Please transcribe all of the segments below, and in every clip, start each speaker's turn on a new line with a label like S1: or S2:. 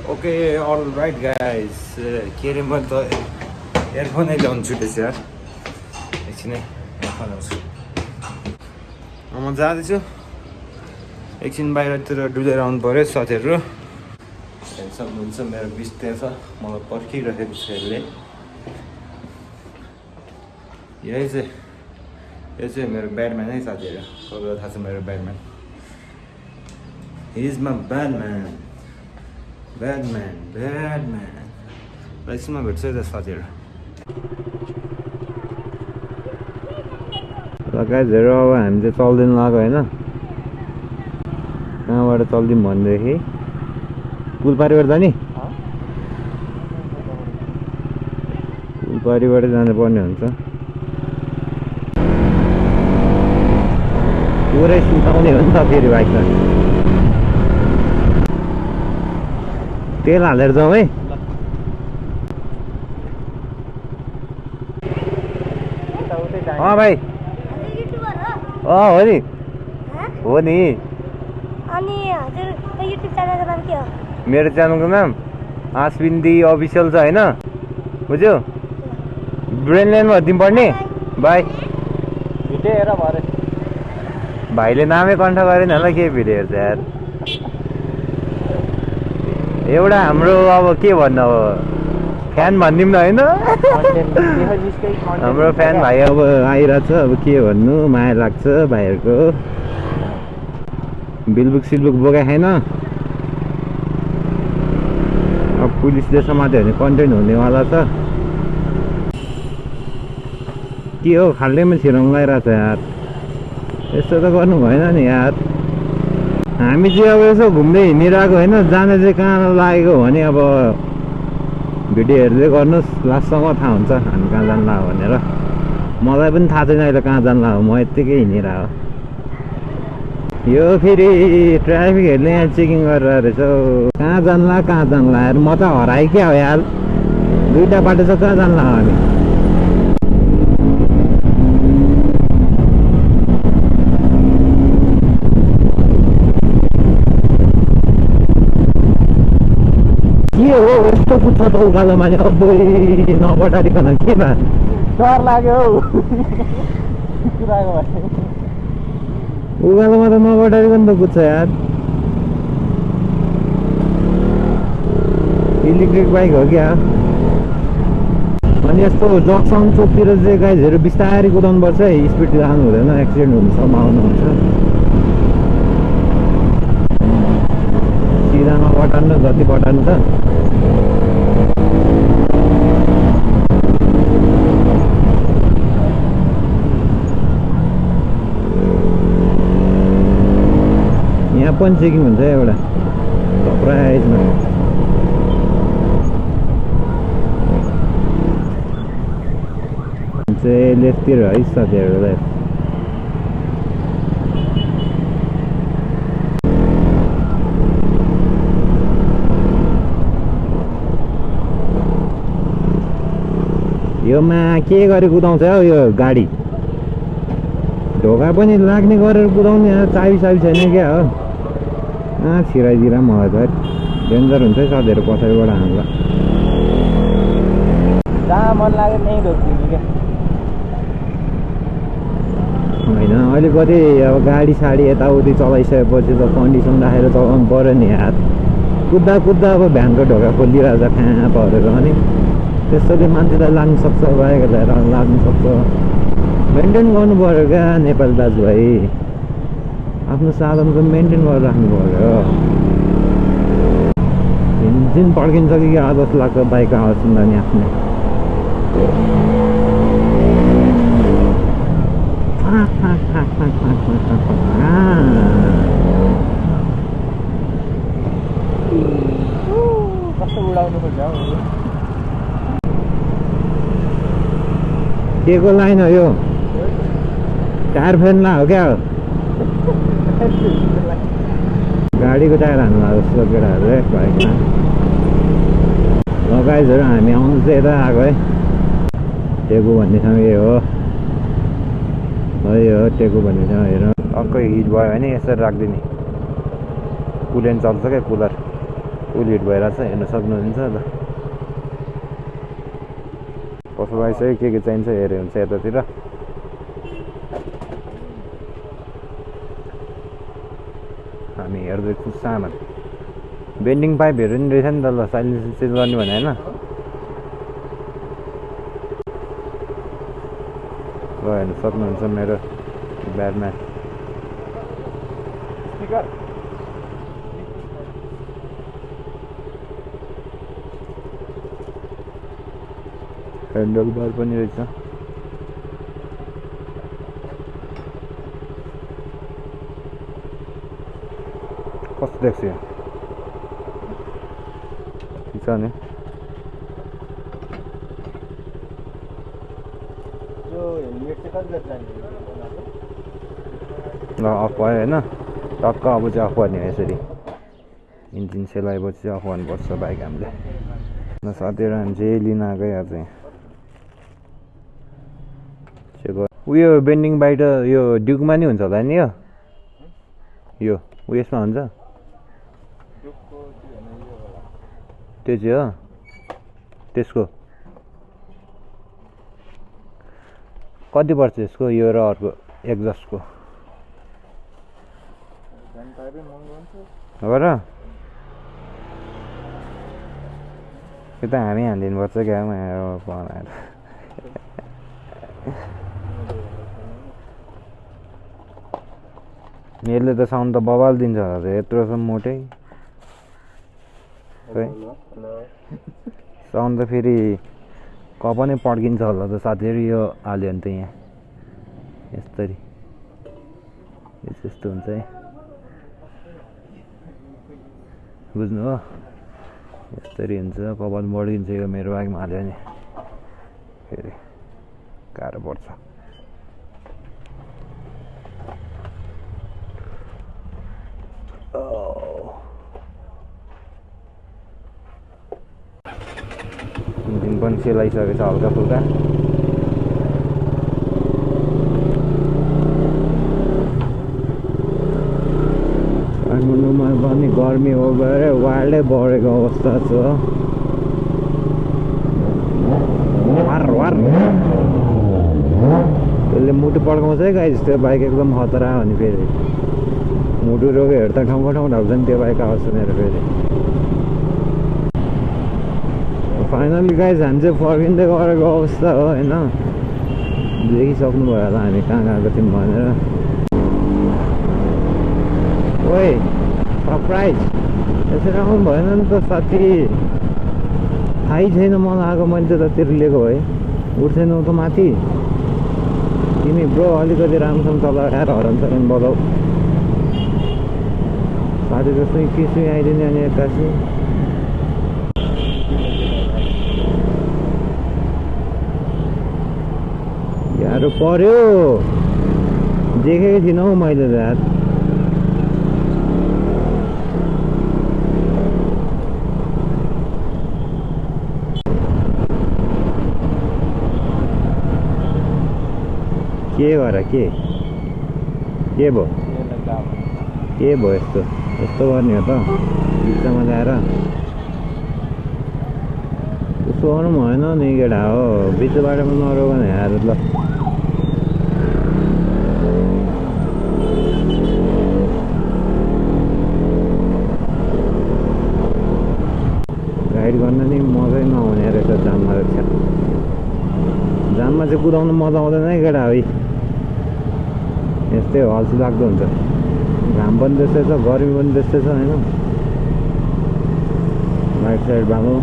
S1: okay all right guys के अरे मैले त एयरफोनै ल्याउनु छुटेछ यार एकछिनै एयरफोन ल्याउँछु म जाँदैछु एकछिन बाहिरतिर डुलेर आउनु पऱ्यो साथीहरू सक्नुहुन्छ मेरो बिच त्यहाँ छ मलाई पर्खिरहेको छ यसले यो चाहिँ मेरो ब्याडम्यान है साथीहरू तपाईँलाई थाहा छ मेरो ब्याडम्यान हि इज माई ब्याडम्यान एकछिनमा भेट्छ त साथीहरू गाइजहरू अब हामी चाहिँ चल्दैन लाग्यो होइन कहाँबाट चल्दिउँ भनेदेखि पुलपारीबाट जाने पुलपारीबाट जानुपर्ने हुन्छ पुरै सुताउने हो नि त फेरि बाइक त तेल हालेर जाउँ है भाइ हो नि
S2: अनि हजुरको युट्युब च्यानलको नाम के हो
S1: मेरो च्यानलको नाम आसबिन्दी अफिसियल छ होइन बुझ्यौ ब्रेनल्यान्डमा दिनु पर्ने बाई भिडियो हेर भरे भाइले नामै कन्ठ गरेन होला के भिडियो हेर्छ यार एउटा हाम्रो अब के भन्नु अब फ्यान भनिदिउँ न होइन हाम्रो फ्यान भाइ अब आइरहेको छ अब के भन्नु माया लाग्छ भाइहरूको बिलबुक सिलबुक बोका छैन अब पुलिसले समात्यो भने कन्टेन्ट हुनेवाला छ के हो खाल्डेमा छिराउनु लगाइरहेको छ यार यस्तो त गर्नु भएन नि यार हामी चाहिँ अब यसो घुम्दै हिँडिरहेको होइन जाने चाहिँ कहाँ लागेको भने अब भिडियो हेर्दै गर्नुहोस् लास्टसम्म थाहा हुन्छ हामी कहाँ जानु लाग्यो भनेर मलाई पनि थाहा छैन अहिले कहाँ जानु लाग्यो म यत्तिकै हिँडिरहेको यो फेरि ट्राफिकहरूले यहाँ चेकिङ गरेर रहेछ कहाँ जानु लाग्यो यार म त हराएँ क्या हो यार दुईवटा बाटो छ कहाँ जानु लाग्यो हामी के हो यस्तो कुद्छ त उकालोमा अबै नबटारिकन के भए डर लाग्यो हौ उकालोमा त नबटारिकन त कुद्छ यार इलेक्ट्रिक बाइक हो क्या अनि यस्तो जक्सन चोकतिर चाहिँ गाइजहरू बिस्तारै कुदाउनु पर्छ है स्पिड जानु हुँदैन एक्सिडेन्ट हुने सम्भावना हुन्छ सिधामा बटाल्नु जति बटाल्नु त यहाँ पनि चेकिङ हुन्छ एउटा सरप्राइजमा चाहिँ लेफ्टतिर है साथीहरू लेफ्ट योमा के गरी कुदाउँछ हौ यो गाडी ढोका पनि लाग्ने गरेर कुदाउने चाबी छैन क्या हो छिराइदिएर मलाई त डेन्जर हुन्छ है साथीहरू पछाडिबाट हामीलाई जहाँ मन लाग्यो त्यहीँ रोकिदिनु क्या होइन अहिले कति अब गाडी साडी यताउति चलाइसकेपछि त कन्डिसन राखेर चलाउनु पऱ्यो नि यार कुद्दा अब भ्यानको ढोका खोलिरहेछ कहाँ परेर अनि त्यस्तोले मान्छेलाई लाग्नु सक्छ बाइक ल्याएर लाग्नु सक्छ मेन्टेन गर्नु पऱ्यो क्या नेपाली दाजुभाइ आफ्नो साधनको मेन्टेन गरेर राख्नु पऱ्यो इन्जिन पड्किन्छ कि क्या जस्तो लाग्छ बाइकको आवाज सुन्दा नि आफ्नो कस्तो उडाउनु खोज्छ के को लाइन हो यो टायर फेर्न हो क्या गाडीको टायर हान्नु लाग्यो जस्तो केटाहरू बाइकमा गाइजहरू हामी आउनु चाहिँ यता आएको है टेकु भन्ने ठाउँ यही हो यो टेकु भन्ने ठाउँ हेर टक्कै हिट भयो भने यसरी राखिदिने कुलेन चल्छ क्या कुलर फुल हिट भइरहेछ हेर्न सक्नुहुन्छ त कस्तो आइसक्यो के चाहिन्छ हेऱ्यो हुन्छ यतातिर हामी हेर्दैछु सामान बेन्डिङ पाइपहरू नि रहेछ नि त ल साइलेन्स चेन्ज गर्ने भने होइन ल हेर्न सक्नुहुन्छ मेरो ब्याडमा ह्यान्डल बार पनि रहेछ कस्तो देख्छ यो ठिक छ नि ल अफ भयो होइन टक्क अब चाहिँ अफ गर्ने हो यसरी इन्जिन सेलाएपछि चाहिँ अफ गर्नुपर्छ बाइक हामीले न साथीहरू हामी चाहिँ लिन आएको आज उयो बेन्डिङ बाइट यो ड्युकमा नि हुन्छ होला नि यो उयसमा हुन्छ त्यो चाहिँ हो त्यसको कति पर्छ यसको यो र अर्को एक्जस्टको हो र यो त हामी हालिदिनुपर्छ क्या बनाएर यसले त साउन्ड त बवाल दिन्छ होला त यत्रोसम्म मोटै साउन्ड त फेरि कप नै पड्किन्छ होला त साथीहरू यो हाल्यो भने त यहाँ यस्तरी यस्तो हुन्छ है बुझ्नु हो यस्तरी हुन्छ कपाल बढिन्छ यो मेरो बाइकमा हाल्यो भने फेरि गाह्रो पर्छ इन्जिन पनि सेलाइसकेको छ हल्का फुल्का काठमाडौँमा पनि गर्मी हो गएर वार्डै बढेको अवस्था छ त्यसले मुटु पड्काउँछ है गाइस त्यो बाइक एकदम खतरा हो नि फेरि मुटु रोगीहरू त ठाउँको ठाउँ ढाल्छ नि त्यो बाइक आवाज सुनेर फेरि फाइनली गाइस हामी चाहिँ फर्किँदै गरेको अवस्था हो होइन देखिसक्नुभयो होला हामी कहाँ गएको थियौँ भनेर ओइ सरप्राइज यसरी आउनु भएन नि त साथी थाहै छैन मलाई आएको मैले त तेरो लिएको है उठ्छेनौ त माथि तिमी ब्रो अलिकति राम्रोसँग चलाएर हराउँछ बोलाऊ साथी जस्तै के सुई आइदिने अनि एक्कासी यारो पर्यो देखेको थिइनँ हौ मैले त यार के गर के भयो यस्तो गर्ने हो त बिचमा ल्याएर त्यसो गर्नु भएन नि केटा हो बिच बाटोमा नरोगन हेर ल गाइड गर्न नि मजै नहुने रहेछ जाममा रहेछ जाममा चाहिँ कुदाउनु मजा आउँदैन है केटा है यस्तै हो अल्छी लाग्दो हुन्छ घाम पनि त्यस्तै छ गर्मी पनि त्यस्तै छ होइन राइट साइड भएको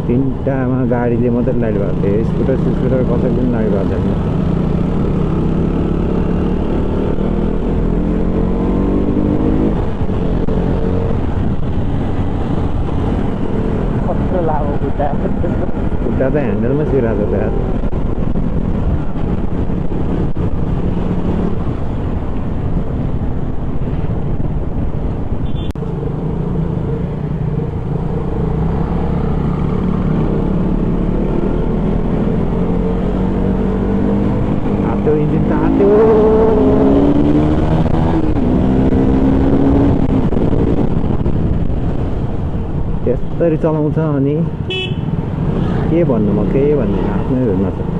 S1: तिनवटामा गाडीले मात्रै लाइट भएको थियो स्कुटर कसैले पनि लाइट भएको छैन खुट्टा त ह्यान्डलमा छिराएको छ यार इन्जिन तात्यो यसरी चलाउँछ अनि के भन्नु म केही भन्दिनँ आफ्नै हेर्नु छ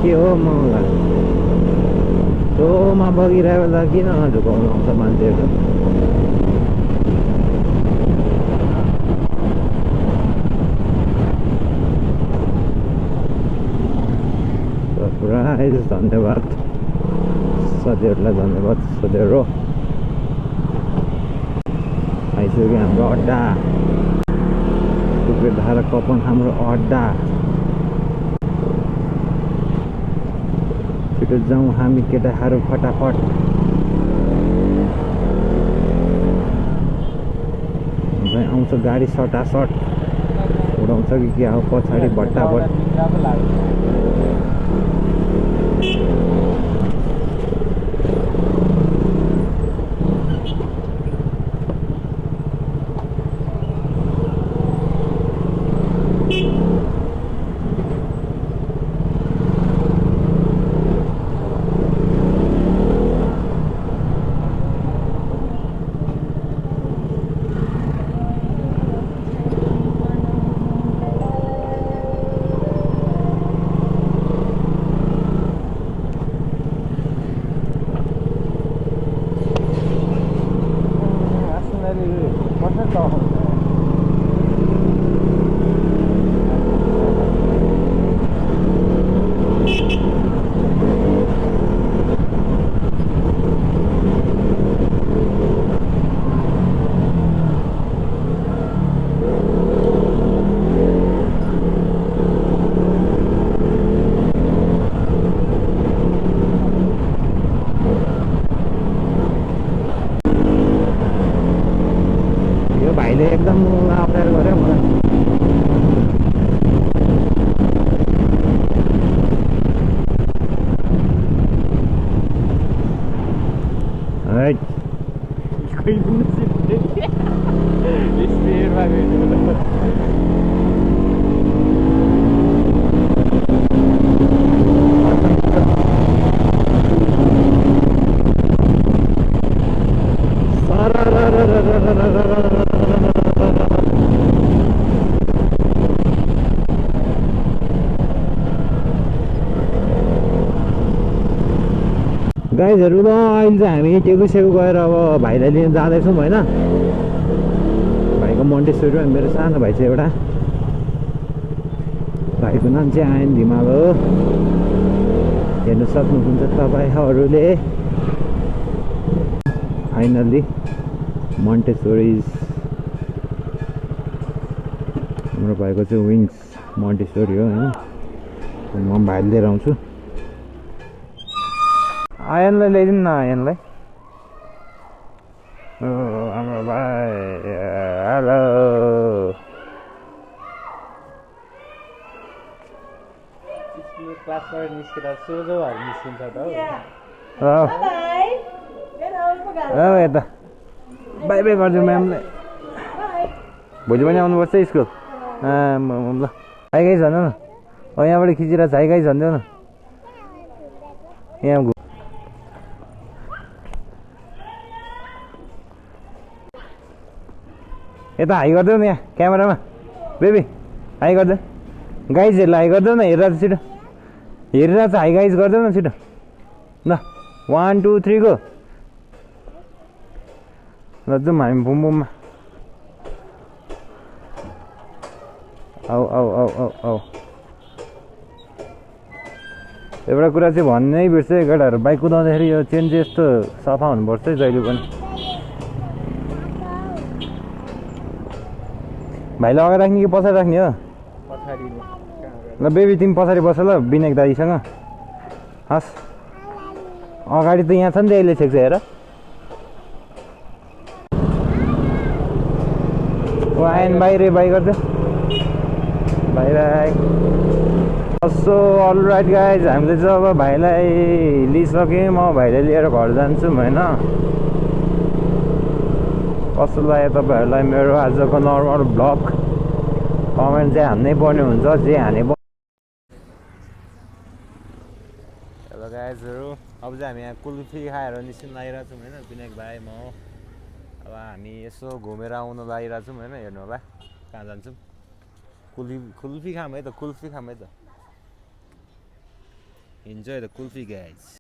S1: के हो मलाई सोमा बगिरहेको बेला किन झुकाउनु आउँछ मान्छेहरू पुरा धन्यवाद साथीहरूलाई धन्यवाद साथीहरू आइसक्यो हाम्रो अड्डा कुकुरधारा कपन हाम्रो अड्डा छिटो जाउँ हामी केटाहरू फटाफट आउँछ गाडी सटासट उडाउँछ कि के हो पछाडि भट्टाभट भाइले एकदम अप्ठ्यारो गर्यो मलाई गाइजहरू ल अहिले चाहिँ हामी टेकुसेकु गएर अब भाइलाई लिन जाँदैछौँ होइन भाइको मन्टेश्वरीमा मेरो सानो भाइ चाहिँ एउटा भाइको नाम चाहिँ आयन धिमाल हो हेर्नु सक्नुहुन्छ तपाईँहरूले फाइनल्ली मन्टेश्वरी हाम्रो भाइको चाहिँ विङ्स मन्टेश्वरी हो होइन म भाइले लिएर आउँछु आयनलाई ल्याइदिनु न आयनलाई हाम्रो भाइ हेलो
S3: क्लासबाट निस्केर सोझो भएर निस्किन्छ त
S1: हो यता बाई बाई गरिदिउँ म्यामलाई भोलि पनि आउनुपर्छ स्कुल ल हाई गाइस भन्नु न यहाँबाट खिचिरहेको छ हाई गाइस भनिदेऊ न यहाँ यता हाई गरिदेऊ न यहाँ क्यामेरामा बेबी हाई गरिदेऊ गाइजहरूलाई हाई गरिदेऊ न हेरेर छिटो हेरेर चाहिँ हाई गाइज गरिदेऊ न छिटो ल 1 2 3 गो ल जाउँ हामी बुमबुममा आऊ आऊ आऊ आऊ आऊ एउटा कुरा चाहिँ भन्नै बिर्छ केटाहरू बाइक कुदाउँदाखेरि यो चेन चाहिँ यस्तो सफा हुनुपर्छ है जहिले पनि भाइलाई अगाडि राख्ने कि पछाडि राख्ने हो ल बेबी तिमी पछाडि बस ल विनायक दाइसँग हस् अगाडि त यहाँ छ नि त यसले छेक्छ हेर आएन बाहिर बाई गर्दै बाहिर सो अलराइट गाइज हामीले चाहिँ अब भाइलाई लिइसकेँ म भाइलाई लिएर घर जान्छु होइन कस्तो लाग्यो तपाईँहरूलाई मेरो आजको नर्मल ब्लग कमेन्ट चाहिँ हान्नै पर्ने हुन्छ जे हाने हेलो गाइजहरू अब चाहिँ हामी यहाँ कुल्फी खाएर निस्किन लागिरहेको छौँ होइन विनायक भाइ म अब हामी यसो घुमेर आउनु लागिरहेको छौँ होइन हेर्नु होला कहाँ जान्छौँ कुल्फी खाऊँ है त कुल्फी खाऊँ है त इन्जोय द कुल्फी गाइज